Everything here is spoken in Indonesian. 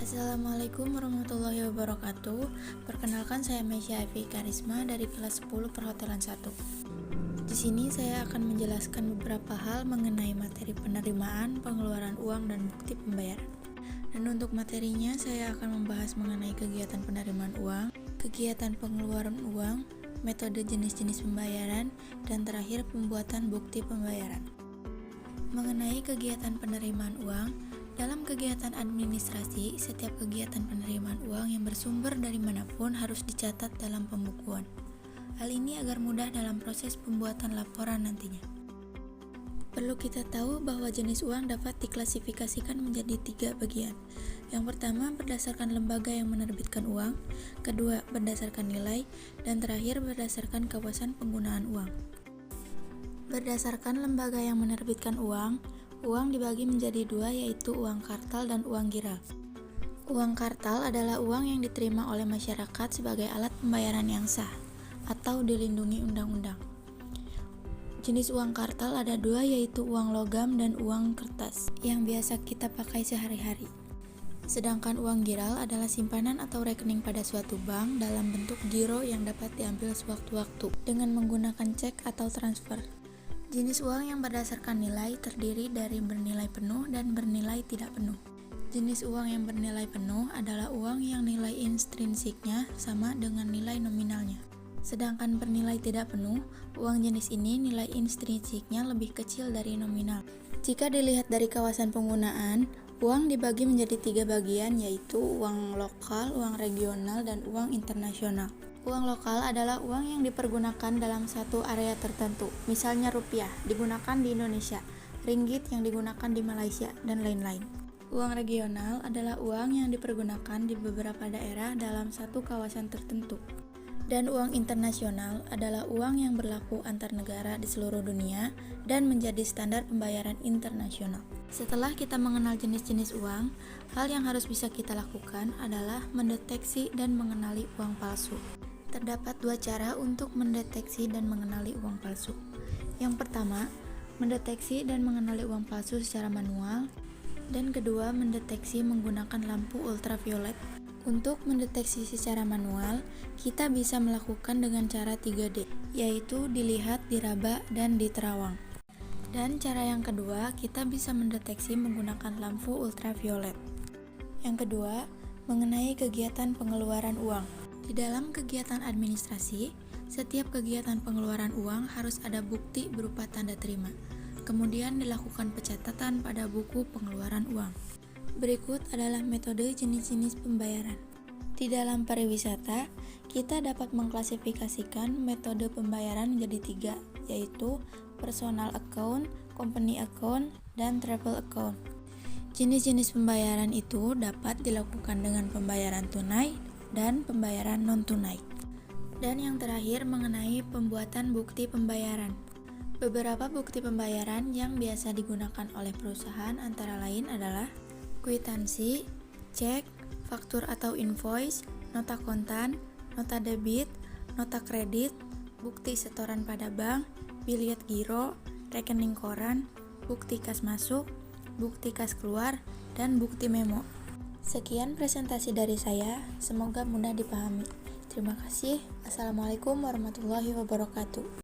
Assalamualaikum warahmatullahi wabarakatuh. Perkenalkan, saya Mesya Evi Karisma dari kelas 10 Perhotelan 1. Di sini saya akan menjelaskan beberapa hal mengenai materi penerimaan, pengeluaran uang, dan bukti pembayaran. Dan untuk materinya, saya akan membahas mengenai kegiatan penerimaan uang, kegiatan pengeluaran uang, metode jenis-jenis pembayaran, dan terakhir pembuatan bukti pembayaran. Mengenai kegiatan penerimaan uang, dalam kegiatan administrasi, setiap kegiatan penerimaan uang yang bersumber dari manapun harus dicatat dalam pembukuan. Hal ini agar mudah dalam proses pembuatan laporan nantinya. Perlu kita tahu bahwa jenis uang dapat diklasifikasikan menjadi 3 bagian. Yang pertama, berdasarkan lembaga yang menerbitkan uang. Kedua, berdasarkan nilai. Dan terakhir, berdasarkan kawasan penggunaan uang. Berdasarkan lembaga yang menerbitkan uang dibagi menjadi 2, yaitu uang kartal dan uang giral. Uang kartal adalah uang yang diterima oleh masyarakat sebagai alat pembayaran yang sah atau dilindungi undang-undang. Jenis uang kartal ada 2, yaitu uang logam dan uang kertas yang biasa kita pakai sehari-hari. Sedangkan uang giral adalah simpanan atau rekening pada suatu bank dalam bentuk giro yang dapat diambil sewaktu-waktu dengan menggunakan cek atau transfer. Jenis uang yang berdasarkan nilai terdiri dari bernilai penuh dan bernilai tidak penuh. Jenis uang yang bernilai penuh adalah uang yang nilai intrinsiknya sama dengan nilai nominalnya. Sedangkan bernilai tidak penuh, uang jenis ini nilai intrinsiknya lebih kecil dari nominal. Jika dilihat dari kawasan penggunaan, uang dibagi menjadi 3 bagian, yaitu uang lokal, uang regional, dan uang internasional. Uang lokal adalah uang yang dipergunakan dalam satu area tertentu, misalnya rupiah digunakan di Indonesia, ringgit yang digunakan di Malaysia, dan lain-lain. Uang regional adalah uang yang dipergunakan di beberapa daerah dalam satu kawasan tertentu. Dan uang internasional adalah uang yang berlaku antar negara di seluruh dunia dan menjadi standar pembayaran internasional. Setelah kita mengenal jenis-jenis uang, hal yang harus bisa kita lakukan adalah mendeteksi dan mengenali uang palsu. Terdapat 2 cara untuk mendeteksi dan mengenali uang palsu. Yang pertama, mendeteksi dan mengenali uang palsu secara manual, dan kedua, mendeteksi menggunakan lampu ultraviolet. Untuk mendeteksi secara manual, kita bisa melakukan dengan cara 3D, yaitu dilihat, diraba, dan diterawang. Dan cara yang kedua, kita bisa mendeteksi menggunakan lampu ultraviolet. Yang kedua, mengenai kegiatan pengeluaran uang. Di dalam kegiatan administrasi, setiap kegiatan pengeluaran uang harus ada bukti berupa tanda terima. Kemudian dilakukan pencatatan pada buku pengeluaran uang. Berikut adalah metode jenis-jenis pembayaran. Di dalam pariwisata, kita dapat mengklasifikasikan metode pembayaran menjadi 3, yaitu personal account, company account, dan travel account. Jenis-jenis pembayaran itu dapat dilakukan dengan pembayaran tunai dan pembayaran non-tunai. Dan yang terakhir mengenai pembuatan bukti pembayaran. Beberapa bukti pembayaran yang biasa digunakan oleh perusahaan antara lain adalah kwitansi, cek, faktur atau invoice, nota kontan, nota debit, nota kredit, bukti setoran pada bank, biliet giro, rekening koran, bukti kas masuk, bukti kas keluar, dan bukti memo. Sekian presentasi dari saya, semoga mudah dipahami. Terima kasih. Assalamualaikum warahmatullahi wabarakatuh.